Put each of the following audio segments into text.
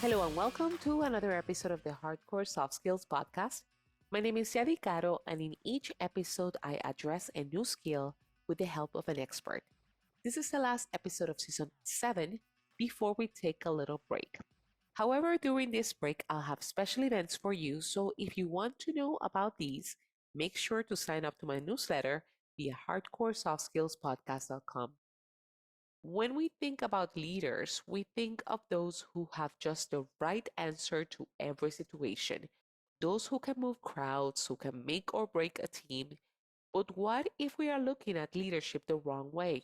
Hello and welcome to another episode of the Hardcore Soft Skills Podcast. My name is Yadi Caro, and in each episode, I address a new skill with the help of an expert. This is the last episode of season 7 before we take a little break. However, during this break, I'll have special events for you, so if you want to know about these, make sure to sign up to my newsletter via hardcoresoftsskillspodcast.com. When we think about leaders, we think of those who have just the right answer to every situation, those who can move crowds, who can make or break a team. But what if we are looking at leadership the wrong way?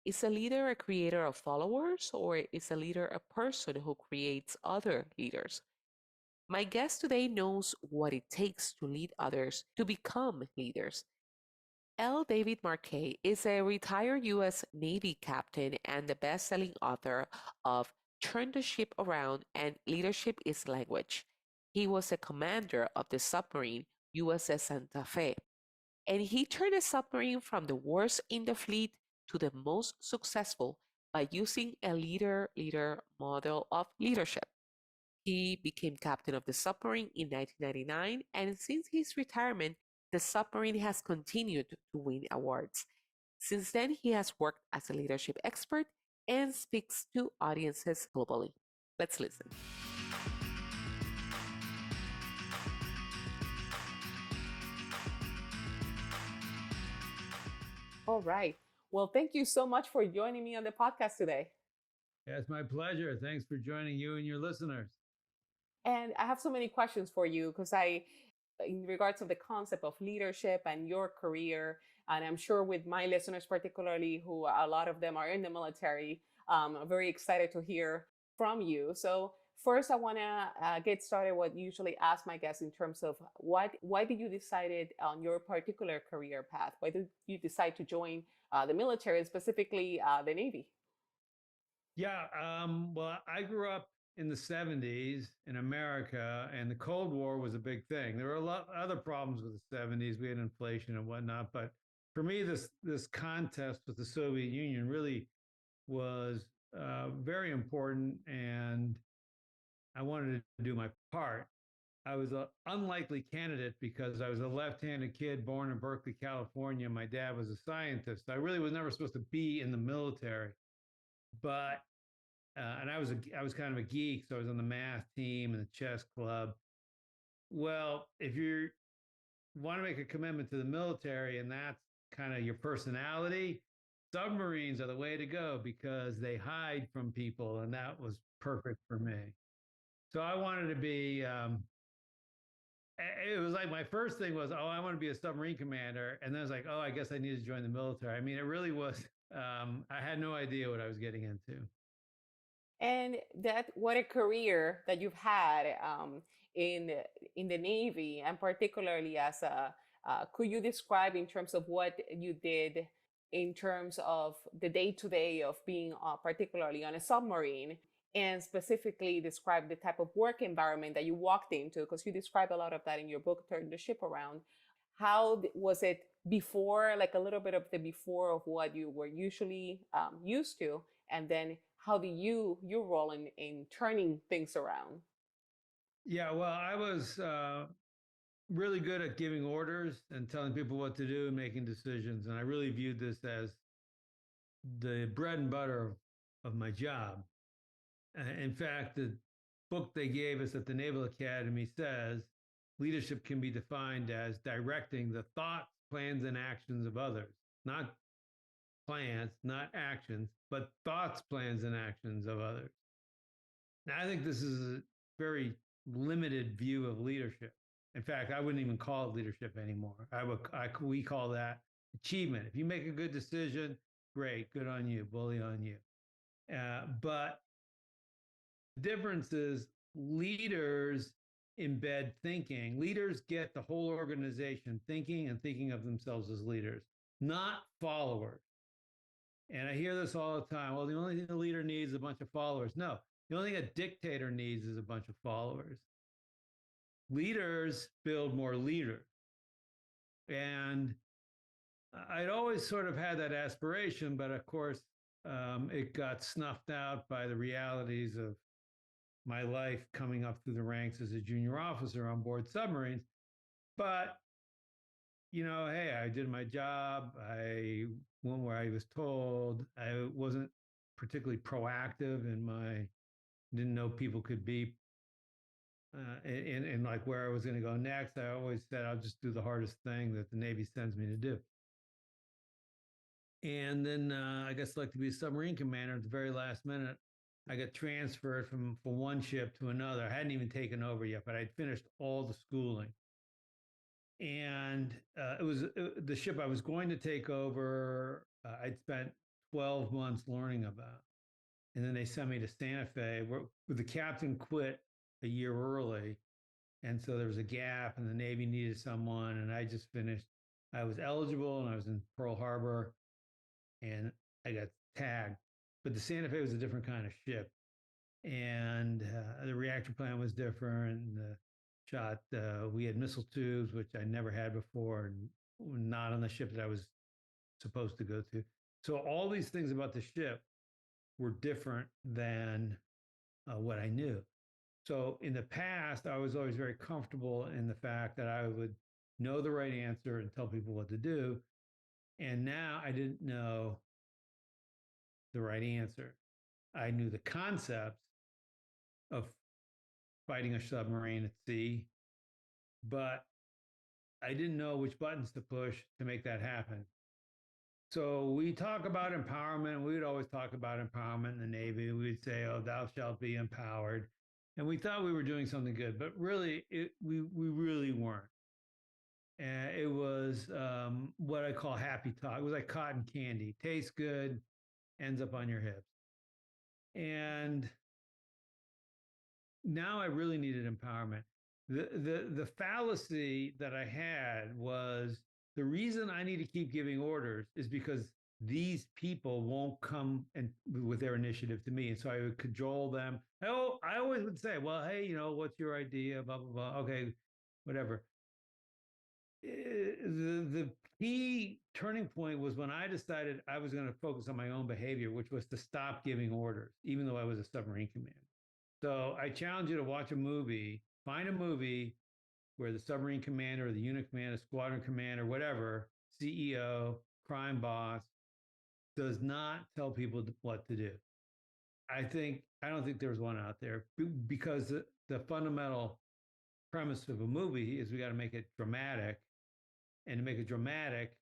Is a leader a creator of followers, or is a leader a person who creates other leaders? My guest today knows what it takes to lead others to become leaders. L. David Marquet is a retired U.S. Navy captain and the best-selling author of Turn the Ship Around and Leadership is Language. He was a commander of the submarine USS Santa Fe, and he turned a submarine from the worst in the fleet to the most successful by using a leader-leader model of leadership. He became captain of the submarine in 1999, and since his retirement, the submarine has continued to win awards. Since then, he has worked as a leadership expert and speaks to audiences globally. Let's listen. All right. Well, thank you so much for joining me on the podcast today. Yeah, it's my pleasure. Thanks for joining you and your listeners. And I have so many questions for you because in regards of the concept of leadership and your career, and I'm sure with my listeners particularly, who a lot of them are in the military, I'm very excited to hear from you. So first, I want to get started. What usually ask my guests in terms of why did you decided on your particular career path? Why did you decide to join the military, and specifically the Navy? Yeah, well, I grew up in the 70s in America, and the Cold War was a big thing. There were a lot of other problems with the 70s. We had inflation and whatnot, but for me, this contest with the Soviet Union really was very important, and I wanted to do my part. I was an unlikely candidate because I was a left-handed kid born in Berkeley, California. My dad was a scientist. I really was never supposed to be in the military, but and I was kind of a geek, so I was on the math team and the chess club. Well, if you want to make a commitment to the military and that's kind of your personality, submarines are the way to go because they hide from people, and that was perfect for me. So I wanted to be it was like my first thing was, oh, I want to be a submarine commander. And then I was like, oh, I guess I need to join the military. I mean, it really was, I had no idea what I was getting into. And that what a career that you've had in in the Navy, and particularly as a could you describe in terms of what you did in terms of the day to day of being particularly on a submarine, and specifically describe the type of work environment that you walked into, because you describe a lot of that in your book, Turn the Ship Around. How was it before, like a little bit of the before of what you were usually used to, and then how do your role in turning things around? Yeah, well, I was really good at giving orders and telling people what to do and making decisions. And I really viewed this as the bread and butter of my job. In fact, the book they gave us at the Naval Academy says leadership can be defined as directing the thoughts, plans, and actions of others, not plans, not actions, but thoughts, plans, and actions of others. Now, I think this is a very limited view of leadership. In fact, I wouldn't even call it leadership anymore. We call that achievement. If you make a good decision, great, good on you, bully on you. But the difference is leaders embed thinking. Leaders get the whole organization thinking and thinking of themselves as leaders, not followers. And I hear this all the time. Well, the only thing a leader needs is a bunch of followers. No, the only thing a dictator needs is a bunch of followers. Leaders build more leaders. And I'd always sort of had that aspiration, but of course, it got snuffed out by the realities of my life coming up through the ranks as a junior officer on board submarines. But, hey, I did my job. I went where I was told. I wasn't particularly proactive in my, didn't know people could be in like where I was going to go next. I always said I'll just do the hardest thing that the Navy sends me to do. And then I got selected to be a submarine commander at the very last minute. I got transferred from one ship to another. I hadn't even taken over yet, but I'd finished all the schooling. And it was the ship I was going to take over. I'd spent 12 months learning about. And then they sent me to Santa Fe, where the captain quit a year early. And so there was a gap, and the Navy needed someone. And I just finished. I was eligible, and I was in Pearl Harbor, and I got tagged. But the Santa Fe was a different kind of ship, and the reactor plan was different. We had missile tubes, which I never had before, and not on the ship that I was supposed to go to. So all these things about the ship were different than what I knew. So in the past, I was always very comfortable in the fact that I would know the right answer and tell people what to do. And now I didn't know the right answer. I knew the concepts of fighting a submarine at sea, but I didn't know which buttons to push to make that happen. So we talk about empowerment. We would always talk about empowerment in the Navy. We'd say, "Oh, thou shalt be empowered," and we thought we were doing something good, but really, we really weren't. And it was what I call happy talk. It was like cotton candy, tastes good, ends up on your hips. And now I really needed empowerment. The fallacy that I had was the reason I need to keep giving orders is because these people won't come and with their initiative to me. And so I would cajole them. Oh, I always would say, well, hey, what's your idea? Blah, blah, blah. Okay, whatever. The key turning point was when I decided I was going to focus on my own behavior, which was to stop giving orders, even though I was a submarine commander. So I challenge you to watch a movie, find a movie where the submarine commander or the unit commander, squadron commander, whatever, CEO, crime boss, does not tell people what to do. I don't think there's one out there because the fundamental premise of a movie is we got to make it dramatic. And to make it dramatic,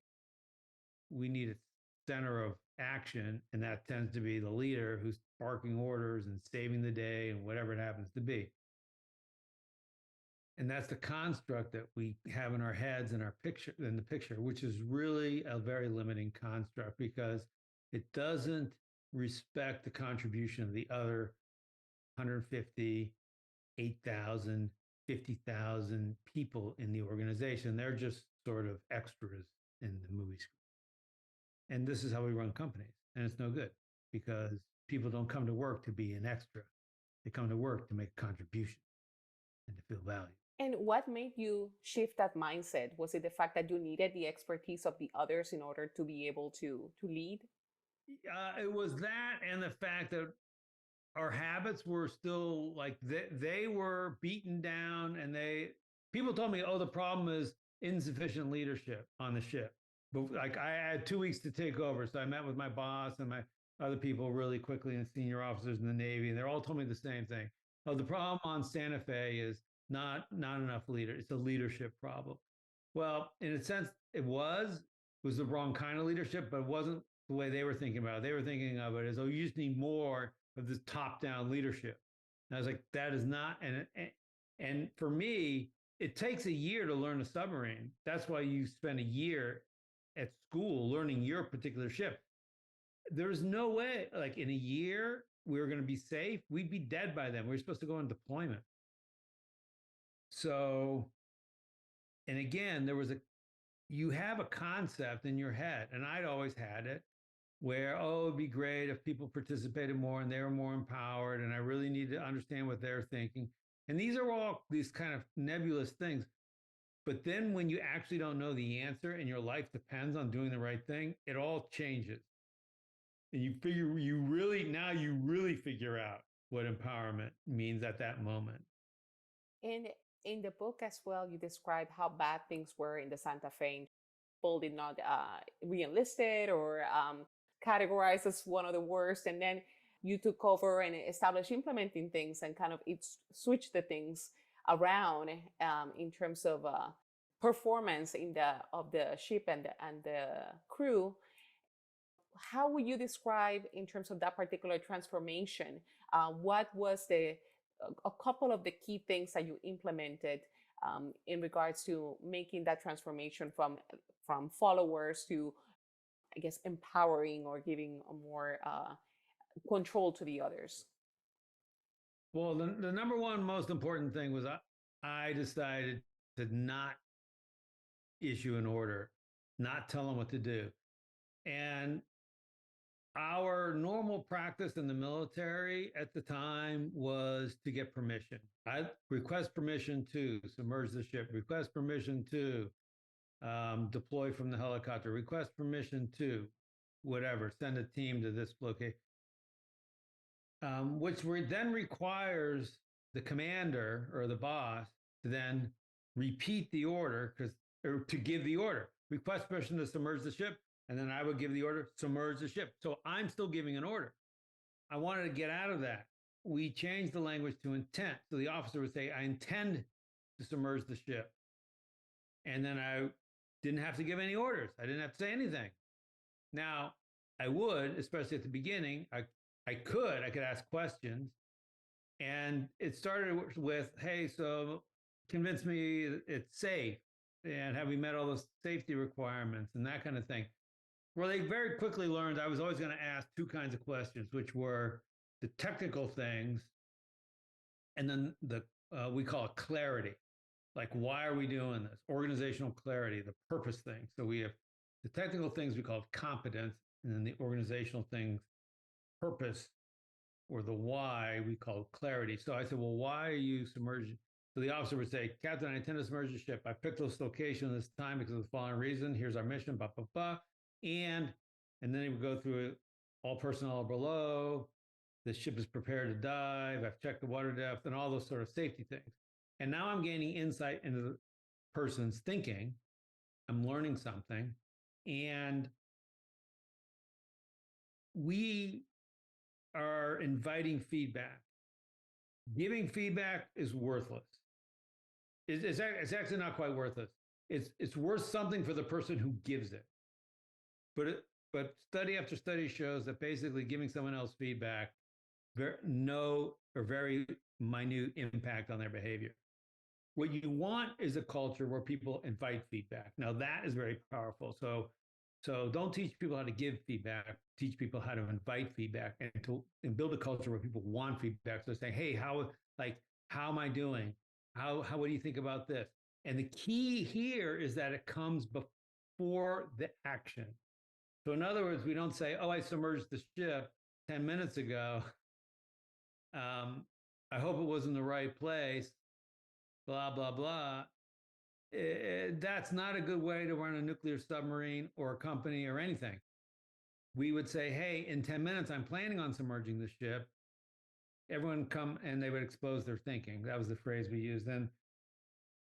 we need a center of action. And that tends to be the leader who's barking orders and saving the day and whatever it happens to be. And that's the construct that we have in our heads in our picture in the picture, which is really a very limiting construct because it doesn't respect the contribution of the other 150, 8,000, 50,000 people in the organization. They're just sort of extras in the movie script. And this is how we run companies. And it's no good because people don't come to work to be an extra. They come to work to make a contribution and to feel valued. And what made you shift that mindset? Was it the fact that you needed the expertise of the others in order to be able to lead? It was that and the fact that our habits were still like they were beaten down and people told me, oh, the problem is insufficient leadership on the ship. But like I had 2 weeks to take over. So I met with my boss and my other people really quickly and senior officers in the Navy, and they all told me the same thing. Oh, the problem on Santa Fe is not enough leader. It's a leadership problem. Well, in a sense, it was the wrong kind of leadership, but it wasn't the way they were thinking about it. They were thinking of it as, oh, you just need more of this top-down leadership. And I was like, that is not, and for me, it takes a year to learn a submarine. That's why you spend a year at school learning your particular ship. There's no way, like in a year, we were going to be safe. We'd be dead by then. We were supposed to go on deployment. So, and again, you have a concept in your head, and I'd always had it where, oh, it'd be great if people participated more and they were more empowered, and I really need to understand what they're thinking. And these are all these kind of nebulous things. But then when you actually don't know the answer and your life depends on doing the right thing, it all changes. And you really figure out what empowerment means at that moment. And in the book as well, you describe how bad things were in the Santa Fe. People did not re-enlisted or categorized as one of the worst. And then you took over and established implementing things and kind of it switched the things around in terms of performance in the of the ship and the crew. How would you describe in terms of that particular transformation? What was the a couple of the key things that you implemented in regards to making that transformation from followers to, I guess, empowering or giving a more control to the others? Well, the number one most important thing was I decided to not issue an order, not tell them what to do. And our normal practice in the military at the time was to get permission. I request permission to submerge the ship, request permission to deploy from the helicopter, request permission to whatever, send a team to this location, which then requires the commander or the boss to then repeat the order or to give the order, request permission to submerge the ship, and then I would give the order, submerge the ship. So I'm still giving an order. I wanted to get out of that. We changed the language to intent. So the officer would say, I intend to submerge the ship. And then I didn't have to give any orders. I didn't have to say anything. Now, I would, especially at the beginning, I could ask questions. And it started with, hey, so convince me it's safe. And have we met all the safety requirements and that kind of thing? Well, they very quickly learned I was always going to ask two kinds of questions, which were the technical things and then we call it clarity. Like, why are we doing this? Organizational clarity, the purpose thing. So we have the technical things we call competence, and then the organizational things, purpose, or the why we call clarity. So I said, well, why are you submerging? So the officer would say, Captain, I intend to submerge the ship. I picked this location this time because of the following reason. Here's our mission, blah, blah, blah. And then he would go through it. All personnel are below. The ship is prepared to dive. I've checked the water depth and all those sort of safety things. And now I'm gaining insight into the person's thinking. I'm learning something. And we are inviting feedback. Giving feedback is worthless. It's actually not quite worthless. It's worth something for the person who gives it. But study after study shows that basically giving someone else feedback no or very minute impact on their behavior. What you want is a culture where people invite feedback. Now that is very powerful. So don't teach people how to give feedback. Teach people how to invite feedback and build a culture where people want feedback. So saying, hey, how am I doing? What do you think about this? And the key here is that it comes before the action. So in other words, we don't say, oh, I submerged the ship 10 minutes ago. I hope it was in the right place, blah, blah, blah. That's not a good way to run a nuclear submarine or a company or anything. We would say, hey, in 10 minutes, I'm planning on submerging the ship. Everyone come, and they would expose their thinking. That was the phrase we used then.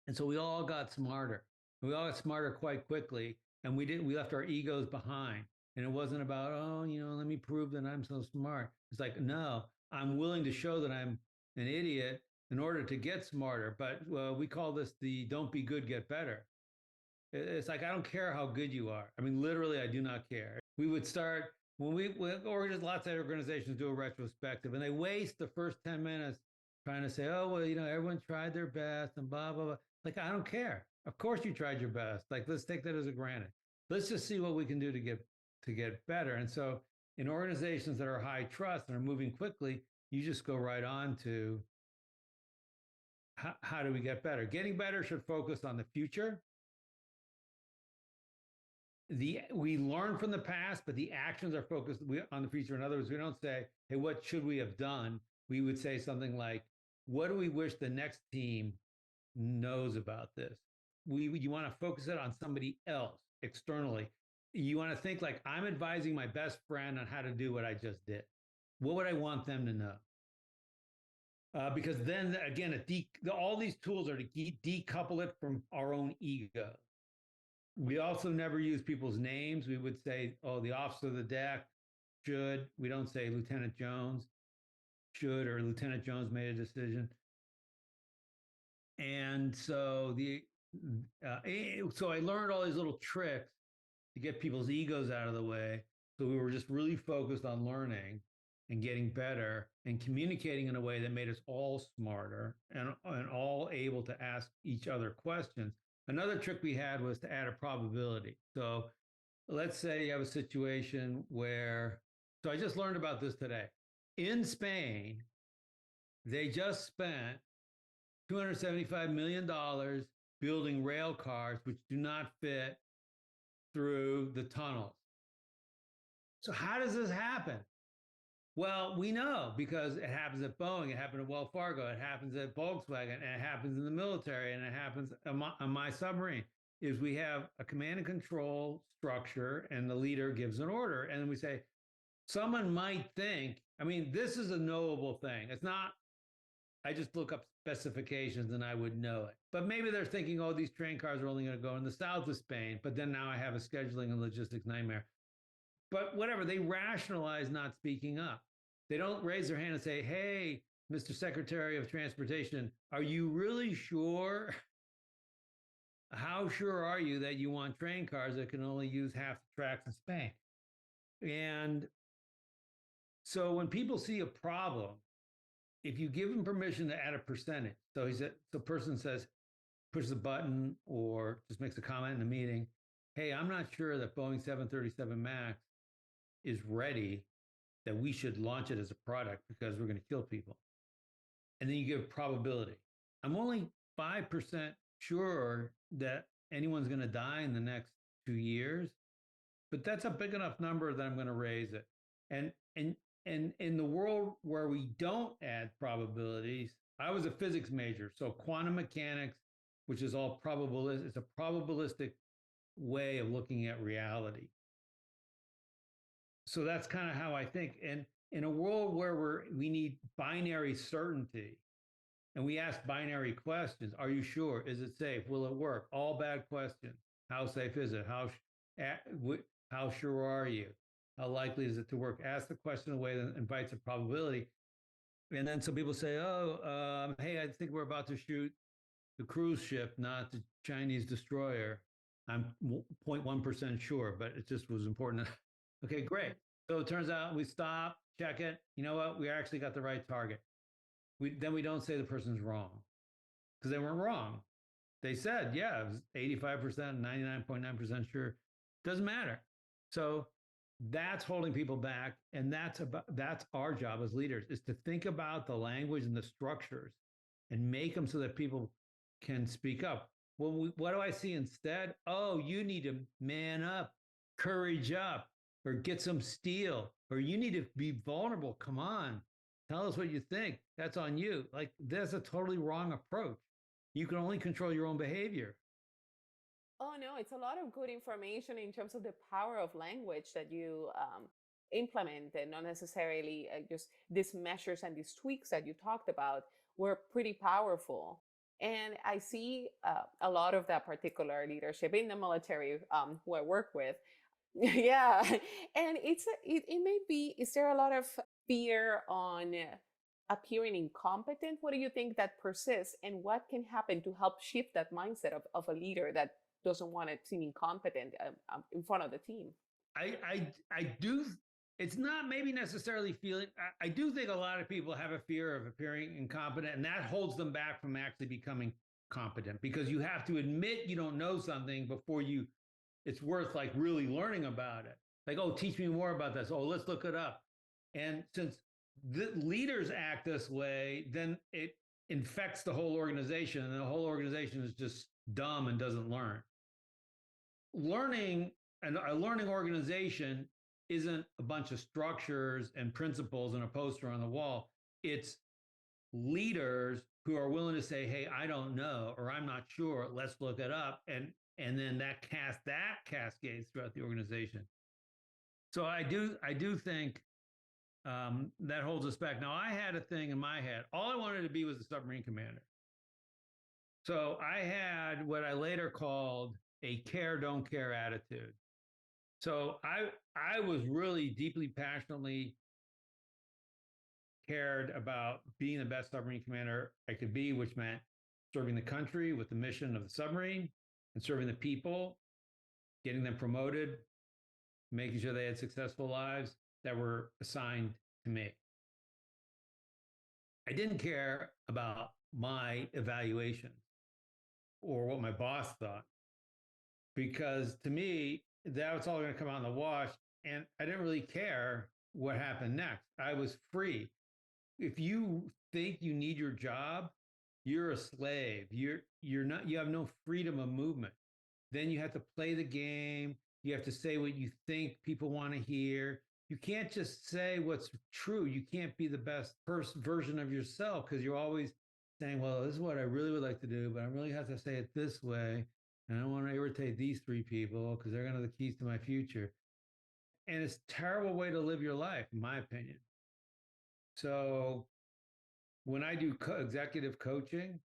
And so we all got smarter. We all got smarter quite quickly. And we left our egos behind. And it wasn't about, oh, let me prove that I'm so smart. It's like, no, I'm willing to show that I'm an idiot in order to get smarter. But we call this the don't be good, get better. It's like, I don't care how good you are. I mean, literally, I do not care. We would start lots of organizations do a retrospective and they waste the first 10 minutes trying to say, oh, well, everyone tried their best and blah, blah, blah. Like, I don't care. Of course you tried your best. Like, let's take that as a granted. Let's just see what we can do to get better. And so in organizations that are high trust and are moving quickly, you just go right on to how do we get better? Getting better should focus on the future. We learn from the past, but the actions are focused on the future. In other words, we don't say, hey, what should we have done? We would say something like, what do we wish the next team knows about this? You want to focus it on somebody else externally. You want to think like, I'm advising my best friend on how to do what I just did. What would I want them to know? because then again, all these tools are to decouple it from our own ego. We also never use people's names. We would say, oh, the officer of the deck should. We don't say Lieutenant Jones should or Lieutenant Jones made a decision. And so so I learned all these little tricks to get people's egos out of the way. So we were just really focused on learning and getting better and communicating in a way that made us all smarter and all able to ask each other questions. Another trick we had was to add a probability. So let's say you have a situation where, so I just learned about this today. In Spain, they just spent $275 million building rail cars which do not fit through the tunnels. So how does this happen? Well, we know because it happens at Boeing, it happened at Wells Fargo, it happens at Volkswagen, and it happens in the military, and it happens on my submarine. Is we have a command and control structure, and the leader gives an order, and then we say, someone might think, I mean, this is a knowable thing. It's not, I just look up specifications and I would know it. But maybe they're thinking, oh, these train cars are only going to go in the south of Spain. But then now I have a scheduling and logistics nightmare. But whatever, they rationalize not speaking up. They don't raise their hand and say, hey, Mr. Secretary of Transportation, are you really sure? How sure are you that you want train cars that can only use half the tracks in Spain? And so when people see a problem, if you give them permission to add a percentage, so the person says, pushes a button or just makes a comment in a meeting, hey, I'm not sure that Boeing 737 MAX is ready, that we should launch it as a product because we're going to kill people. And then you give probability. I'm only 5% sure that anyone's going to die in the next 2 years, but that's a big enough number that I'm going to raise it. And in the world where we don't add probabilities, I was a physics major, so quantum mechanics, which is all probabilistic, it's a probabilistic way of looking at reality. So that's kind of how I think. And in a world where we need binary certainty, and we ask binary questions, are you sure? Is it safe? Will it work? All bad questions. How safe is it? How sure are you? How likely is it to work? Ask the question in a way that invites a probability. And then some people say, oh, hey, I think we're about to shoot the cruise ship, not the Chinese destroyer. I'm 0.1% sure, but it just was important. Okay, great. So it turns out we stop, check it. You know what? We actually got the right target. Then we don't say the person's wrong because they weren't wrong. They said, yeah, it was 85%, 99.9% sure. Doesn't matter. So that's holding people back. And that's our job as leaders, is to think about the language and the structures and make them so that people can speak up. Well, what do I see instead? Oh, you need to man up, courage up, or get some steel, or you need to be vulnerable. Come on, tell us what you think. That's on you. Like, that's a totally wrong approach. You can only control your own behavior. Oh no, it's a lot of good information in terms of the power of language that you implement, and not necessarily just these measures and these tweaks that you talked about were pretty powerful. And I see a lot of that particular leadership in the military who I work with. Yeah, and it may be. Is there a lot of fear on appearing incompetent? What do you think that persists, and what can happen to help shift that mindset of a leader that doesn't want to seem incompetent in front of the team? I do. It's not maybe necessarily feeling. I do think a lot of people have a fear of appearing incompetent, and that holds them back from actually becoming competent, because you have to admit you don't know something before it's worth like really learning about it. Like, oh, teach me more about this. Oh, let's look it up. And since the leaders act this way, then it infects the whole organization, and the whole organization is just dumb and doesn't learn. Learning and a learning organization isn't a bunch of structures and principles and a poster on the wall. It's leaders who are willing to say, hey, I don't know, or I'm not sure, let's look it up. And then that cascades throughout the organization. So I do think that holds us back. Now, I had a thing in my head. All I wanted to be was a submarine commander. So I had what I later called a care, don't care attitude. So I was really deeply, passionately cared about being the best submarine commander I could be, which meant serving the country with the mission of the submarine and serving the people, getting them promoted, making sure they had successful lives that were assigned to me. I didn't care about my evaluations or what my boss thought, because to me, that was all going to come out in the wash. And I didn't really care what happened next. I was free. If you think you need your job, you're a slave. You're not, you have no freedom of movement. Then you have to play the game. You have to say what you think people want to hear. You can't just say what's true. You can't be the best version of yourself because you're always saying, well, this is what I really would like to do, but I really have to say it this way. And I don't want to irritate these three people because they're going to be the keys to my future. And it's a terrible way to live your life, in my opinion. So when I do executive coaching,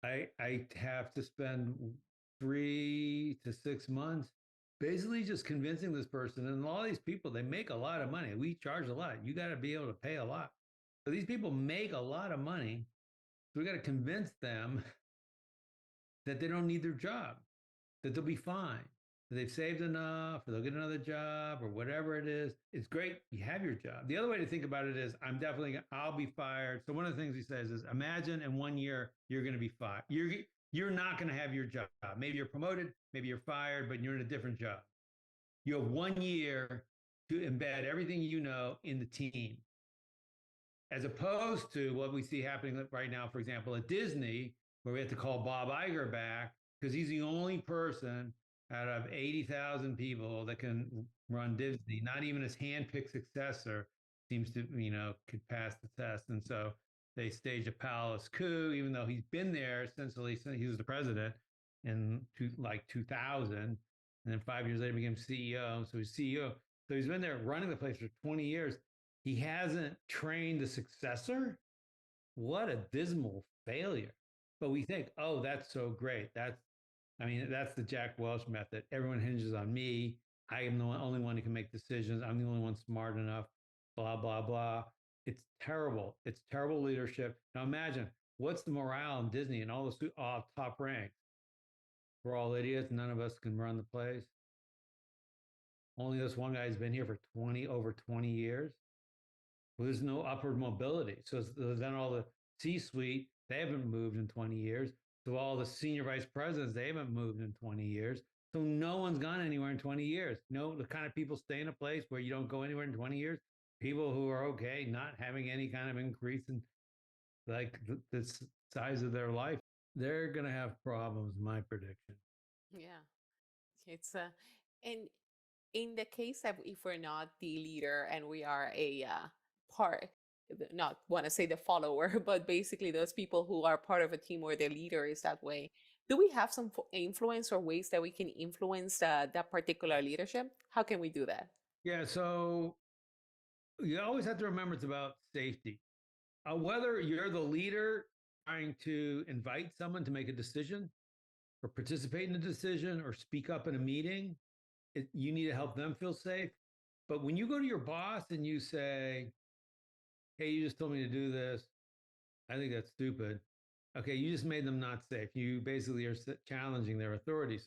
I have to spend 3 to 6 months basically just convincing this person. And all these people, they make a lot of money. We charge a lot. You got to be able to pay a lot. So these people make a lot of money. So we got to convince them that they don't need their job, that they'll be fine, that they've saved enough, or they'll get another job, or whatever it is. It's great you have your job. The other way to think about it is, I'll be fired. So one of the things he says is, imagine in 1 year you're going to be fired. You're not going to have your job. Maybe you're promoted, maybe you're fired, but you're in a different job. You have 1 year to embed everything you know in the team, as opposed to what we see happening right now, for example, at Disney, where we have to call Bob Iger back because he's the only person out of 80,000 people that can run Disney. Not even his handpicked successor seems to, could pass the test. And so they staged a palace coup, even though he's been there essentially since he was the president in 2000. And then 5 years later became CEO. So he's CEO. So he's been there running the place for 20 years. He hasn't trained a successor. What a dismal failure. But we think, oh, that's so great. That's the Jack Welch method. Everyone hinges on me. I am the only one who can make decisions. I'm the only one smart enough, blah, blah, blah. It's terrible. It's terrible leadership. Now imagine what's the morale in Disney and all the top ranks? We're all idiots. None of us can run the place. Only this one guy's been here for over 20 years. Well, there's no upward mobility. So then all the C-suite, they haven't moved in 20 years. So all the senior vice presidents, they haven't moved in 20 years. So no one's gone anywhere in 20 years. The kind of people stay in a place where you don't go anywhere in 20 years. People who are okay, not having any kind of increase in like the size of their life, they're going to have problems, my prediction. Yeah, it's and in the case that if we're not the leader and we are a part, not want to say the follower, but basically those people who are part of a team where the leader is that way, do we have some influence or ways that we can influence that particular leadership? How can we do that? Yeah, so you always have to remember it's about safety. Whether you're the leader trying to invite someone to make a decision or participate in a decision or speak up in a meeting, you need to help them feel safe. But when you go to your boss and you say, hey, you just told me to do this, I think that's stupid. Okay, you just made them not safe. You basically are challenging their authority.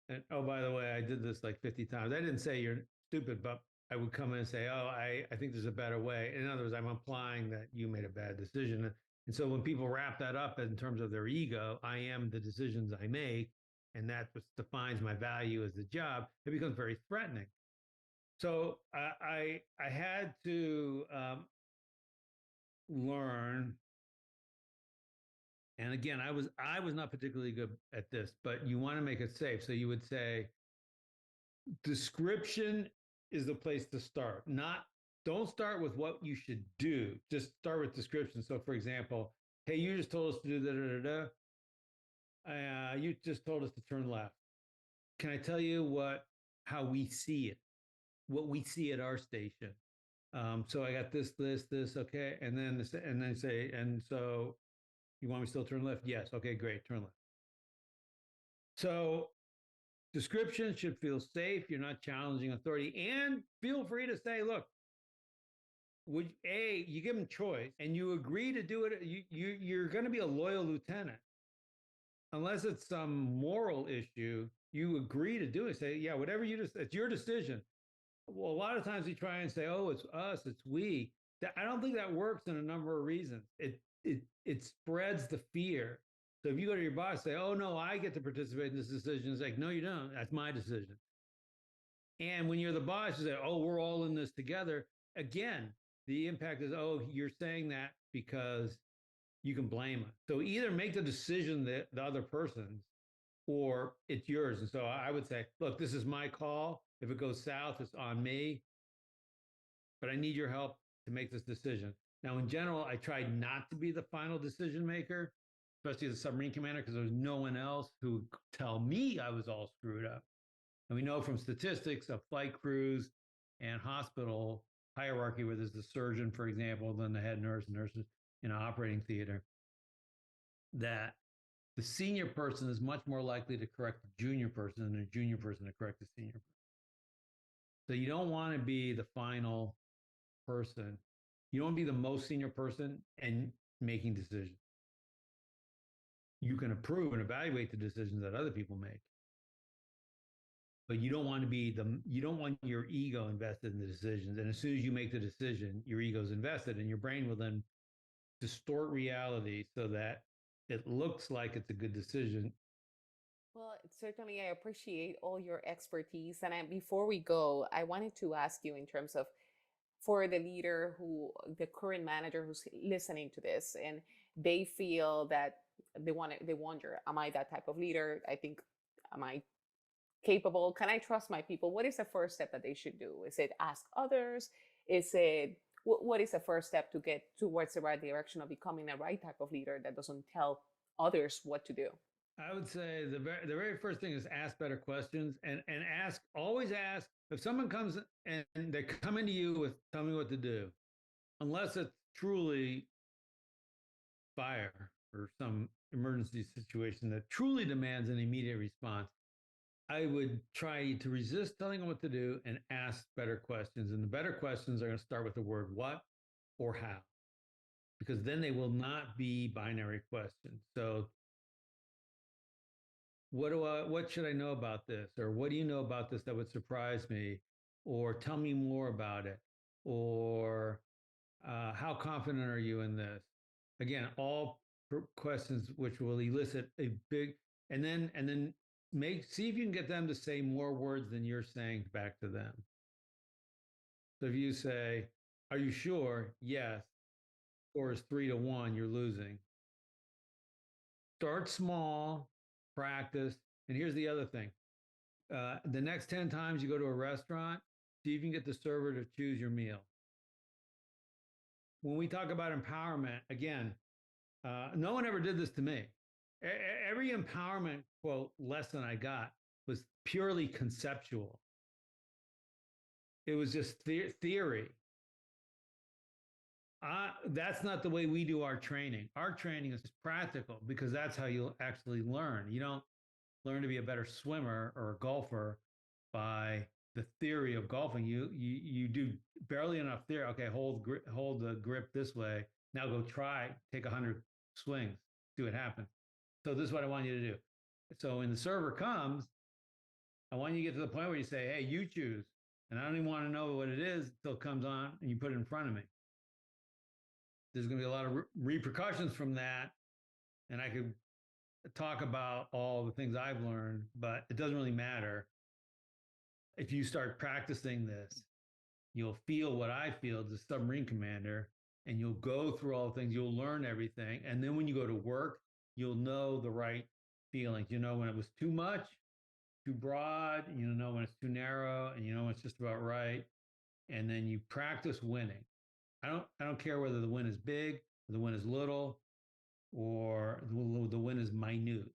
And oh, by the way, I did this like 50 times. I didn't say you're stupid, but I would come in and say, oh, I think there's a better way. In other words, I'm implying that you made a bad decision. And so when people wrap that up in terms of their ego, I am the decisions I make, and that defines my value as the job, it becomes very threatening. So I had to learn. And again, I was not particularly good at this, but you want to make it safe. So you would say, description is the place to start. Don't start with what you should do. Just start with description. So, for example, hey, you just told us to do you just told us to turn left. Can I tell you how we see it? What we see at our station? So I got this, okay, and then say, and so you want me to still turn left? Yes, okay, great, turn left. So description should feel safe. You're not challenging authority, and feel free to say, look, would you give them choice and you agree to do it? You're going to be a loyal lieutenant unless it's some moral issue. You agree to do it. Say, yeah, whatever you just, it's your decision. Well, a lot of times we try and say, oh, it's us, it's we. I don't think that works in a number of reasons. It spreads the fear. So if you go to your boss, say, oh no, I get to participate in this decision. It's like, no, you don't. That's my decision. And when you're the boss, you say, oh, we're all in this together. Again, the impact is, oh, you're saying that because you can blame us. So either make the decision that the other person's or it's yours. And so I would say, look, this is my call. If it goes south, it's on me, but I need your help to make this decision. Now, in general, I tried not to be the final decision maker, especially as a submarine commander, because there was no one else who would tell me I was all screwed up. And we know from statistics of flight crews and hospital hierarchy, where there's the surgeon, for example, then the head nurse, nurses in an operating theater, that the senior person is much more likely to correct the junior person than the junior person to correct the senior person. So you don't want to be the final person. You don't want to be the most senior person and making decisions. You can approve and evaluate the decisions that other people make, but you don't want to be you don't want your ego invested in the decisions. And as soon as you make the decision, your ego's invested, and your brain will then distort reality so that it looks like it's a good decision. Well, certainly, I appreciate all your expertise. And before we go, I wanted to ask you in terms of for the leader the current manager who's listening to this, and they feel that they wonder, am I that type of leader? I think, am I capable? Can I trust my people? What is the first step that they should do? Is it ask others? Is it what is the first step to get towards the right direction of becoming a right type of leader that doesn't tell others what to do? I would say the very first thing is ask better questions and always ask if someone comes and they're coming to you with tell me what to do, unless it's truly fire or some emergency situation that truly demands an immediate response. I would try to resist telling them what to do and ask better questions. And the better questions are going to start with the word what or how, because then they will not be binary questions. So what should I know about this? Or what do you know about this that would surprise me? Or tell me more about it. Or how confident are you in this? Again, all questions which will elicit a big, and then see if you can get them to say more words than you're saying back to them. So if you say, "Are you sure?" Yes. Score is 3-1. You're losing. Start small, practice, and here's the other thing: the next 10 times you go to a restaurant, see if you can get the server to choose your meal. When we talk about empowerment, again, no one ever did this to me. Every empowerment quote lesson I got was purely conceptual. It was just theory. That's not the way we do our training. Our training is practical because that's how you actually learn. You don't learn to be a better swimmer or a golfer by the theory of golfing. You do barely enough theory. Okay, hold the grip this way. Now go try, take 100 swings, see what happens. So this is what I want you to do. So when the server comes, I want you to get to the point where you say, hey, you choose. And I don't even want to know what it is until it comes on and you put it in front of me. There's going to be a lot of repercussions from that. And I could talk about all the things I've learned, but it doesn't really matter. If you start practicing this, you'll feel what I feel as a submarine commander, and you'll go through all the things, you'll learn everything. And then when you go to work, you'll know the right feelings. You know when it was too much, too broad, you know when it's too narrow, and you know when it's just about right. And then you practice winning. I don't care whether the win is big, or the win is little, or the win is minute.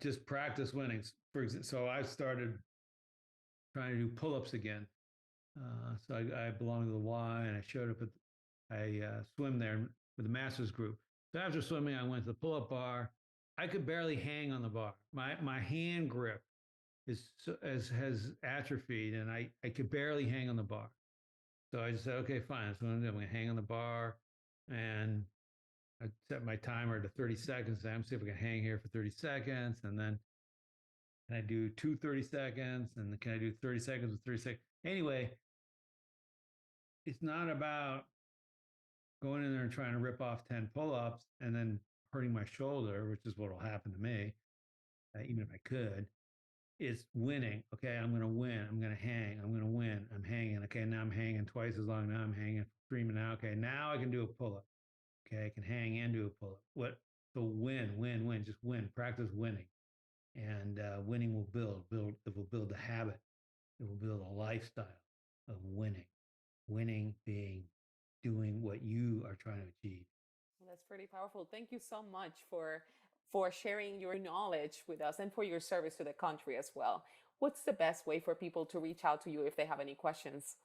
Just practice winning. For example, so I started trying to do pull-ups again. So I belong to the Y, and I showed up at I swim there with the masters group. So after swimming, I went to the pull-up bar. I could barely hang on the bar. My hand grip has atrophied, and I could barely hang on the bar. So I just said, okay, fine. So I'm going to hang on the bar, and I set my timer to 30 seconds. I'm see if I can hang here for 30 seconds, and then can I do 30 seconds, and then can I do 30 seconds with 30 seconds? Anyway, it's not about going in there and trying to rip off 10 pull-ups and then hurting my shoulder, which is what will happen to me, even if I could. It's winning. Okay, I'm going to win. I'm going to hang. I'm going to win. I'm hanging. Okay, now I'm hanging twice as long. Now I'm hanging 3 minutes. Now, okay, now I can do a pull-up. Okay, I can hang and do a pull-up. What? So win, win, win. Just win. Practice winning, and winning will build. It will build a habit. It will build a lifestyle of winning. Winning being doing what you are trying to achieve. Well, that's pretty powerful. Thank you so much for sharing your knowledge with us and for your service to the country as well. What's the best way for people to reach out to you if they have any questions?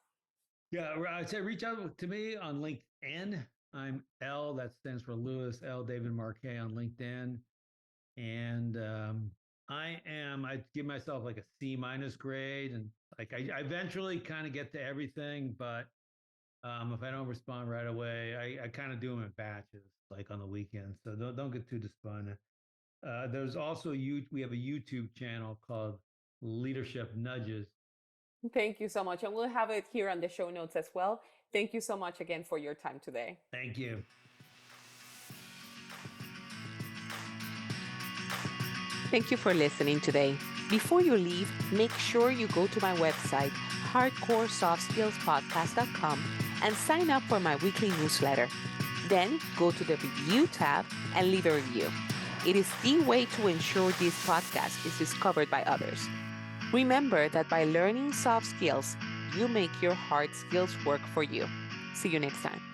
Yeah, I'd say reach out to me on LinkedIn. I'm L, that stands for Lewis L. David Marquet on LinkedIn. And I give myself like a C- grade. And like I eventually kind of get to everything, but if I don't respond right away, I kind of do them in batches, like on the weekends. So don't get too despondent. There's also we have a YouTube channel called Leadership Nudges. Thank you so much. And we'll have it here on the show notes as well. Thank you so much again for your time today. Thank you. Thank you for listening today. Before you leave, make sure you go to my website, hardcoresoftskillspodcast.com, and sign up for my weekly newsletter. Then go to the review tab and leave a review. It is the way to ensure this podcast is discovered by others. Remember that by learning soft skills, you make your hard skills work for you. See you next time.